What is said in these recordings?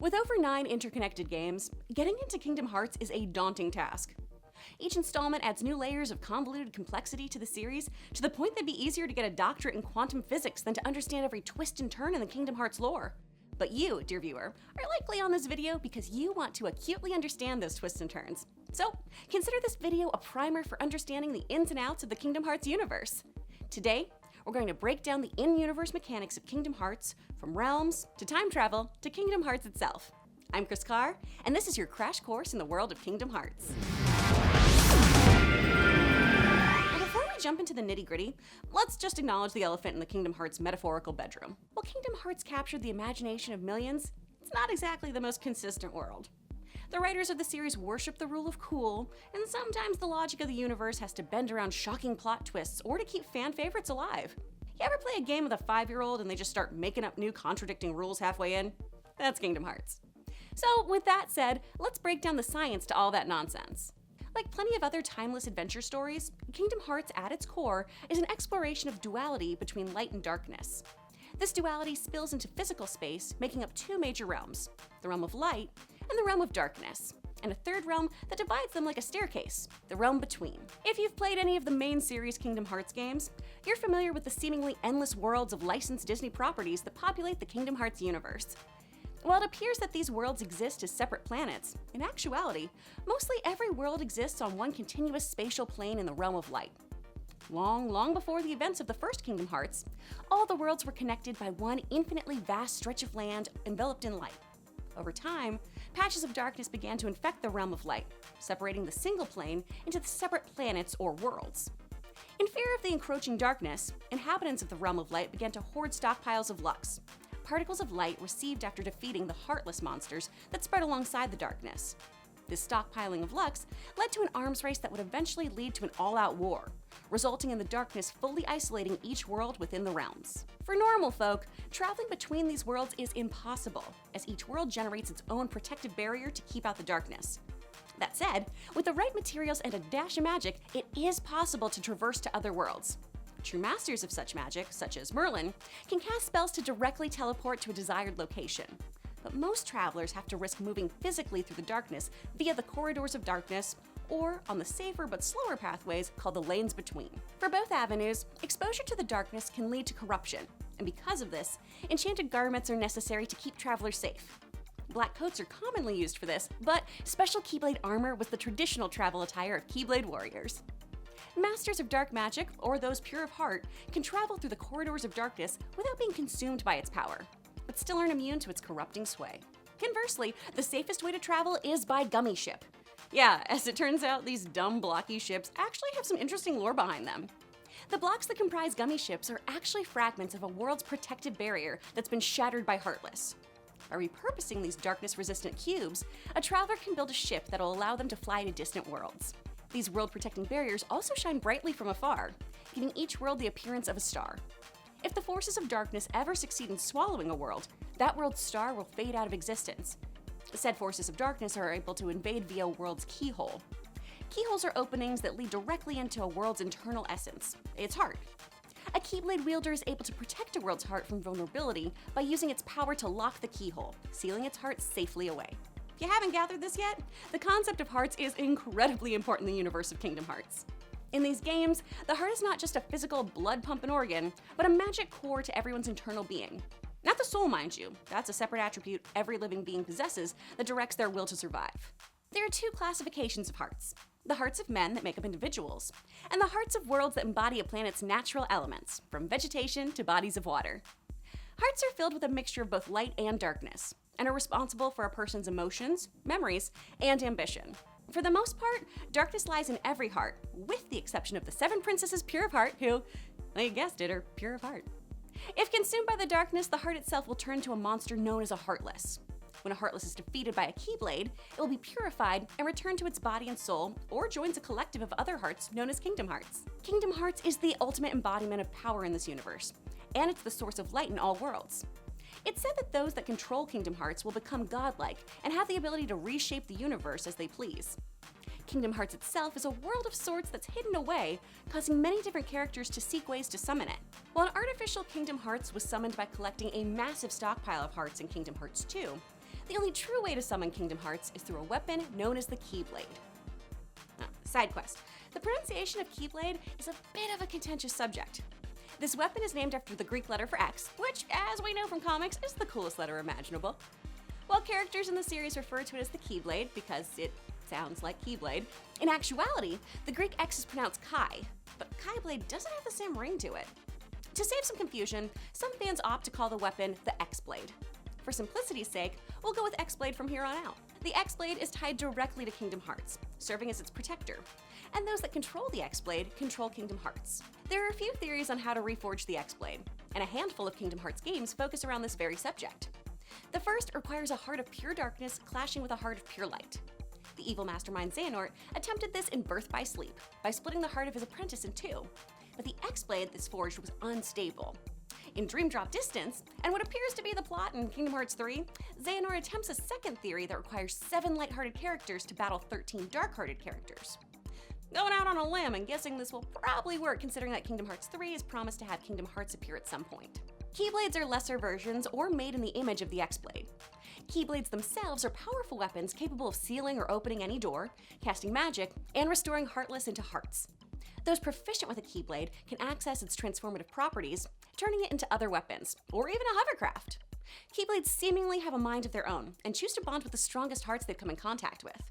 With over 9 interconnected games, getting into Kingdom Hearts is a daunting task. Each installment adds new layers of convoluted complexity to the series, to the point that'd be easier to get a doctorate in quantum physics than to understand every twist and turn in the Kingdom Hearts lore. But you, dear viewer, are likely on this video because you want to acutely understand those twists and turns. So, consider this video a primer for understanding the ins and outs of the Kingdom Hearts universe. Today, we're going to break down the in-universe mechanics of Kingdom Hearts, from realms, to time travel, to Kingdom Hearts itself. I'm Kris Carr, and this is your crash course in the world of Kingdom Hearts. Now, before we jump into the nitty-gritty, let's just acknowledge the elephant in the Kingdom Hearts metaphorical bedroom. While Kingdom Hearts captured the imagination of millions, it's not exactly the most consistent world. The writers of the series worship the rule of cool, and sometimes the logic of the universe has to bend around shocking plot twists or to keep fan favorites alive. You ever play a game with a 5-year-old and they just start making up new contradicting rules halfway in? That's Kingdom Hearts. So, with that said, let's break down the science to all that nonsense. Like plenty of other timeless adventure stories, Kingdom Hearts at its core is an exploration of duality between light and darkness. This duality spills into physical space, making up 2 major realms, the realm of light and the realm of darkness, and a third realm that divides them like a staircase, the realm between. If you've played any of the main series Kingdom Hearts games, you're familiar with the seemingly endless worlds of licensed Disney properties that populate the Kingdom Hearts universe. While it appears that these worlds exist as separate planets, in actuality, mostly every world exists on one continuous spatial plane in the realm of light. Long before the events of the first Kingdom Hearts, all the worlds were connected by one infinitely vast stretch of land enveloped in light. Over time, patches of darkness began to infect the realm of light, separating the single plane into the separate planets or worlds. In fear of the encroaching darkness, inhabitants of the realm of light began to hoard stockpiles of Lux, particles of light received after defeating the Heartless monsters that spread alongside the darkness. This stockpiling of Lux led to an arms race that would eventually lead to an all-out war, resulting in the darkness fully isolating each world within the realms. For normal folk, traveling between these worlds is impossible, as each world generates its own protective barrier to keep out the darkness. That said, with the right materials and a dash of magic, it is possible to traverse to other worlds. True masters of such magic, such as Merlin, can cast spells to directly teleport to a desired location. But most travelers have to risk moving physically through the darkness via the corridors of darkness, or on the safer but slower pathways called the lanes between. For both avenues, exposure to the darkness can lead to corruption, and because of this, enchanted garments are necessary to keep travelers safe. Black coats are commonly used for this, but special Keyblade armor was the traditional travel attire of Keyblade warriors. Masters of dark magic, or those pure of heart, can travel through the corridors of darkness without being consumed by its power, but still aren't immune to its corrupting sway. Conversely, the safest way to travel is by gummy ship. Yeah, as it turns out, these dumb blocky ships actually have some interesting lore behind them. The blocks that comprise gummy ships are actually fragments of a world's protective barrier that's been shattered by Heartless. By repurposing these darkness-resistant cubes, a traveler can build a ship that'll allow them to fly to distant worlds. These world-protecting barriers also shine brightly from afar, giving each world the appearance of a star. If the forces of darkness ever succeed in swallowing a world, that world's star will fade out of existence. Said forces of darkness are able to invade via a world's keyhole. Keyholes are openings that lead directly into a world's internal essence, its heart. A Keyblade wielder is able to protect a world's heart from vulnerability by using its power to lock the keyhole, sealing its heart safely away. If you haven't gathered this yet, the concept of hearts is incredibly important in the universe of Kingdom Hearts. In these games, the heart is not just a physical blood-pumping organ, but a magic core to everyone's internal being. Not the soul, mind you. That's a separate attribute every living being possesses that directs their will to survive. There are 2 classifications of hearts: the hearts of men that make up individuals, and the hearts of worlds that embody a planet's natural elements, from vegetation to bodies of water. Hearts are filled with a mixture of both light and darkness, and are responsible for a person's emotions, memories, and ambition. For the most part, darkness lies in every heart, with the exception of the 7 princesses pure of heart who, well, you guessed it, are pure of heart. If consumed by the darkness, the heart itself will turn to a monster known as a Heartless. When a Heartless is defeated by a Keyblade, it will be purified and returned to its body and soul, or joins a collective of other hearts known as Kingdom Hearts. Kingdom Hearts is the ultimate embodiment of power in this universe, and it's the source of light in all worlds. It's said that those that control Kingdom Hearts will become godlike and have the ability to reshape the universe as they please. Kingdom Hearts itself is a world of sorts that's hidden away, causing many different characters to seek ways to summon it. While an artificial Kingdom Hearts was summoned by collecting a massive stockpile of hearts in Kingdom Hearts 2, The only true way to summon Kingdom Hearts is through a weapon known as the Keyblade. Side quest. The pronunciation of Keyblade is a bit of a contentious subject. This weapon is named after the Greek letter for X, which, as we know from comics, is the coolest letter imaginable. While characters in the series refer to it as the Keyblade because it sounds like Keyblade, in actuality, the Greek X is pronounced Kai, but Keyblade doesn't have the same ring to it. To save some confusion, some fans opt to call the weapon the X-Blade. For simplicity's sake, we'll go with X-Blade from here on out. The X-Blade is tied directly to Kingdom Hearts, serving as its protector, and those that control the X-Blade control Kingdom Hearts. There are a few theories on how to reforge the X-Blade, and a handful of Kingdom Hearts games focus around this very subject. The first requires a heart of pure darkness clashing with a heart of pure light. The evil mastermind Xehanort attempted this in Birth by Sleep by splitting the heart of his apprentice in two, but the X-Blade this forged was unstable. In Dream Drop Distance, and what appears to be the plot in Kingdom Hearts 3, Xehanort attempts a second theory that requires 7 light-hearted characters to battle 13 dark-hearted characters. Going out on a limb and guessing this will probably work considering that Kingdom Hearts 3 is promised to have Kingdom Hearts appear at some point. Keyblades are lesser versions or made in the image of the X-Blade. Keyblades themselves are powerful weapons capable of sealing or opening any door, casting magic, and restoring Heartless into hearts. Those proficient with a Keyblade can access its transformative properties, turning it into other weapons, or even a hovercraft. Keyblades seemingly have a mind of their own and choose to bond with the strongest hearts they've come in contact with.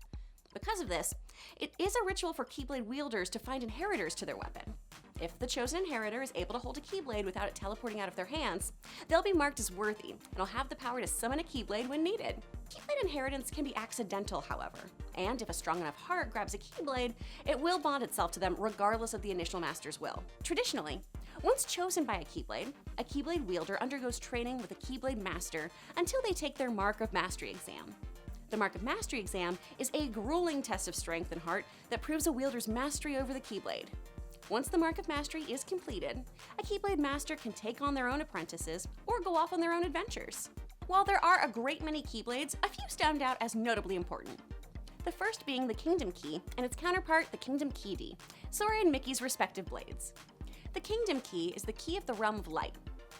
Because of this, it is a ritual for Keyblade wielders to find inheritors to their weapon. If the chosen inheritor is able to hold a Keyblade without it teleporting out of their hands, they'll be marked as worthy and will have the power to summon a Keyblade when needed. Keyblade inheritance can be accidental, however, and if a strong enough heart grabs a Keyblade, it will bond itself to them regardless of the initial master's will. Traditionally, once chosen by a Keyblade wielder undergoes training with a Keyblade master until they take their Mark of Mastery exam. The Mark of Mastery exam is a grueling test of strength and heart that proves a wielder's mastery over the Keyblade. Once the Mark of Mastery is completed, a Keyblade master can take on their own apprentices or go off on their own adventures. While there are a great many Keyblades, a few stand out as notably important. The first being the Kingdom Key and its counterpart, the Kingdom Key D, Sora and Mickey's respective blades. The Kingdom Key is the key of the realm of light.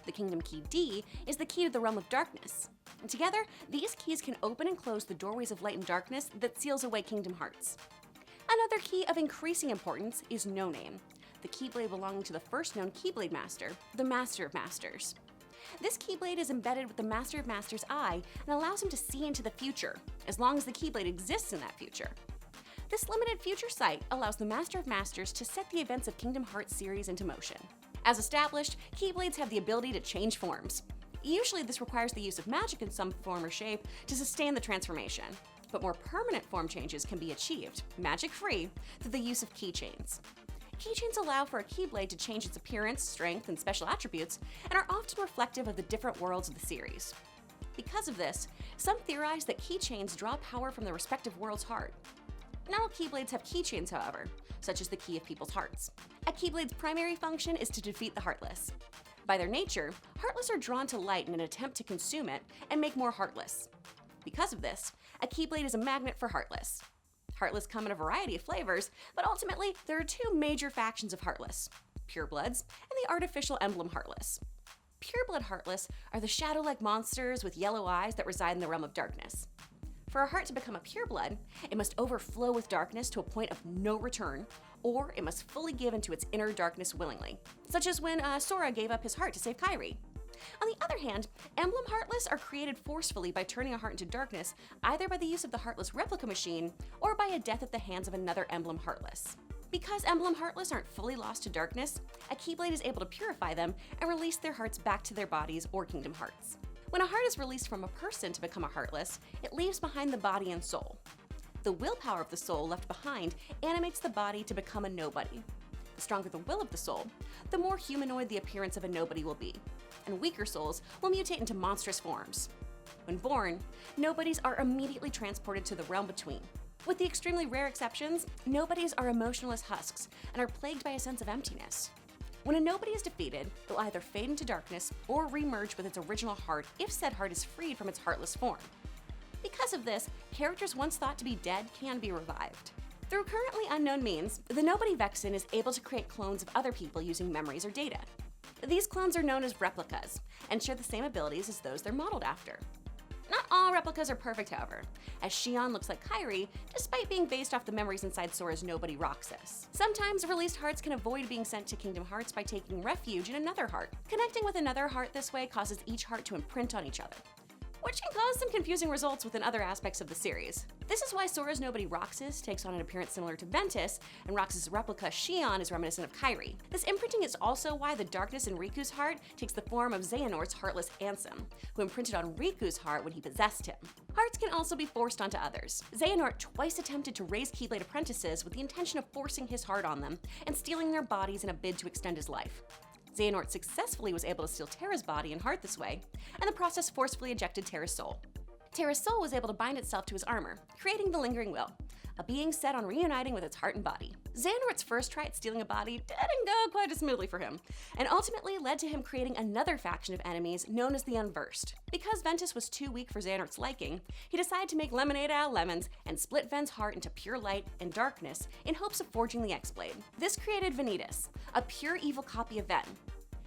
The Kingdom Key D is the key to the realm of darkness. And together, these keys can open and close the doorways of light and darkness that seals away Kingdom Hearts. Another key of increasing importance is No Name, the Keyblade belonging to the first known Keyblade Master, the Master of Masters. This Keyblade is embedded with the Master of Masters' eye and allows him to see into the future, as long as the Keyblade exists in that future. This limited future sight allows the Master of Masters to set the events of Kingdom Hearts series into motion. As established, Keyblades have the ability to change forms. Usually this requires the use of magic in some form or shape to sustain the transformation, but more permanent form changes can be achieved, magic-free, through the use of keychains. Keychains allow for a Keyblade to change its appearance, strength, and special attributes, and are often reflective of the different worlds of the series. Because of this, some theorize that keychains draw power from the respective world's heart. Not all Keyblades have keychains, however, such as the Key of People's Hearts. A Keyblade's primary function is to defeat the Heartless. By their nature, Heartless are drawn to light in an attempt to consume it and make more Heartless. Because of this, a Keyblade is a magnet for Heartless. Heartless come in a variety of flavors, but ultimately there are two major factions of Heartless: Purebloods and the artificial emblem Heartless. Pureblood Heartless are the shadow-like monsters with yellow eyes that reside in the realm of darkness. For a heart to become a pureblood, it must overflow with darkness to a point of no return, or it must fully give into its inner darkness willingly, such as when Sora gave up his heart to save Kairi. On the other hand, Emblem Heartless are created forcefully by turning a heart into darkness, either by the use of the Heartless replica machine or by a death at the hands of another Emblem Heartless. Because Emblem Heartless aren't fully lost to darkness, a Keyblade is able to purify them and release their hearts back to their bodies or Kingdom Hearts. When a heart is released from a person to become a Heartless, it leaves behind the body and soul. The willpower of the soul left behind animates the body to become a nobody. The stronger the will of the soul, the more humanoid the appearance of a nobody will be, and weaker souls will mutate into monstrous forms. When born, nobodies are immediately transported to the realm between. With the extremely rare exceptions, nobodies are emotionless husks and are plagued by a sense of emptiness. When a nobody is defeated, it will either fade into darkness or remerge with its original heart if said heart is freed from its heartless form. Because of this, characters once thought to be dead can be revived. Through currently unknown means, the Nobody Vexen is able to create clones of other people using memories or data. These clones are known as Replicas and share the same abilities as those they're modeled after. Not all replicas are perfect, however, as Xion looks like Kairi despite being based off the memories inside Sora's nobody Roxas. Sometimes released hearts can avoid being sent to Kingdom Hearts by taking refuge in another heart. Connecting with another heart this way causes each heart to imprint on each other, which can cause some confusing results within other aspects of the series. This is why Sora's nobody Roxas takes on an appearance similar to Ventus, and Roxas' replica Xion is reminiscent of Kairi. This imprinting is also why the darkness in Riku's heart takes the form of Xehanort's Heartless Ansem, who imprinted on Riku's heart when he possessed him. Hearts can also be forced onto others. Xehanort twice attempted to raise Keyblade apprentices with the intention of forcing his heart on them and stealing their bodies in a bid to extend his life. Xehanort successfully was able to steal Terra's body and heart this way, and the process forcefully ejected Terra's soul. Terra's soul was able to bind itself to his armor, creating the Lingering Will, a being set on reuniting with its heart and body. Xehanort's first try at stealing a body didn't go quite as smoothly for him, and ultimately led to him creating another faction of enemies known as the Unversed. Because Ventus was too weak for Xehanort's liking, he decided to make lemonade out of lemons and split Ven's heart into pure light and darkness in hopes of forging the X-Blade. This created Vanitas, a pure evil copy of Ven.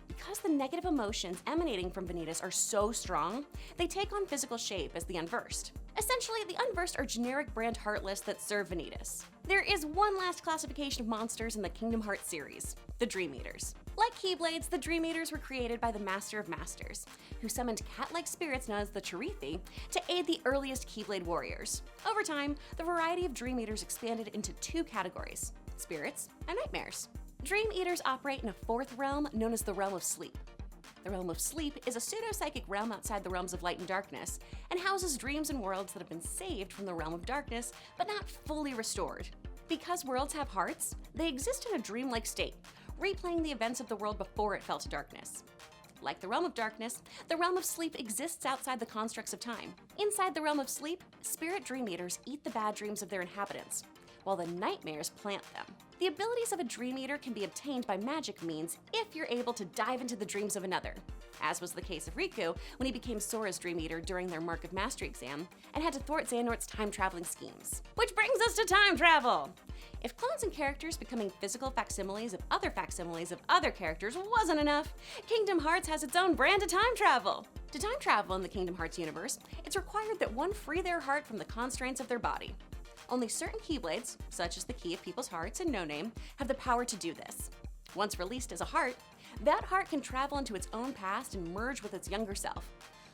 Because the negative emotions emanating from Vanitas are so strong, they take on physical shape as the Unversed. Essentially, the Unversed are generic brand Heartless that serve Vanitas. There is one last classification of monsters in the Kingdom Hearts series, the Dream Eaters. Like Keyblades, the Dream Eaters were created by the Master of Masters, who summoned cat-like spirits known as the Cherithi to aid the earliest Keyblade warriors. Over time, the variety of Dream Eaters expanded into two categories, spirits and nightmares. Dream Eaters operate in a fourth realm known as the Realm of Sleep. The Realm of Sleep is a pseudo-psychic realm outside the realms of light and darkness, and houses dreams and worlds that have been saved from the Realm of Darkness, but not fully restored. Because worlds have hearts, they exist in a dreamlike state, replaying the events of the world before it fell to darkness. Like the Realm of Darkness, the Realm of Sleep exists outside the constructs of time. Inside the Realm of Sleep, spirit Dream Eaters eat the bad dreams of their inhabitants, while the nightmares plant them. The abilities of a Dream Eater can be obtained by magic means if you're able to dive into the dreams of another, as was the case of Riku when he became Sora's Dream Eater during their Mark of Mastery exam and had to thwart Xehanort's time-traveling schemes. Which brings us to time travel! If clones and characters becoming physical facsimiles of other characters wasn't enough, Kingdom Hearts has its own brand of time travel. To time travel in the Kingdom Hearts universe, it's required that one free their heart from the constraints of their body. Only certain Keyblades, such as the Key of People's Hearts and No Name, have the power to do this. Once released as a heart, that heart can travel into its own past and merge with its younger self,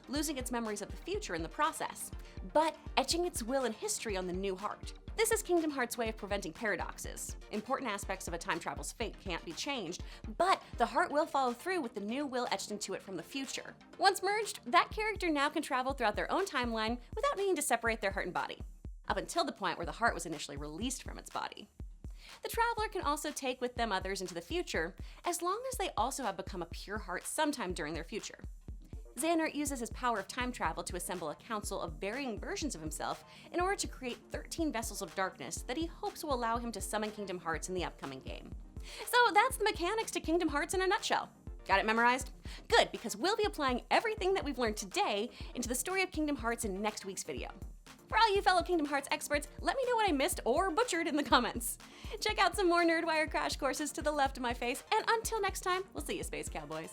losing its memories of the future in the process, but etching its will and history on the new heart. This is Kingdom Hearts' way of preventing paradoxes. Important aspects of a time travel's fate can't be changed, but the heart will follow through with the new will etched into it from the future. Once merged, that character now can travel throughout their own timeline without needing to separate their heart and body, up until the point where the heart was initially released from its body. The traveler can also take with them others into the future, as long as they also have become a pure heart sometime during their future. Xehanort uses his power of time travel to assemble a council of varying versions of himself in order to create 13 vessels of darkness that he hopes will allow him to summon Kingdom Hearts in the upcoming game. So that's the mechanics to Kingdom Hearts in a nutshell. Got it memorized? Good, because we'll be applying everything that we've learned today into the story of Kingdom Hearts in next week's video. For all you fellow Kingdom Hearts experts, let me know what I missed or butchered in the comments. Check out some more Nerdwire crash courses to the left of my face, and until next time, we'll see you, Space Cowboys.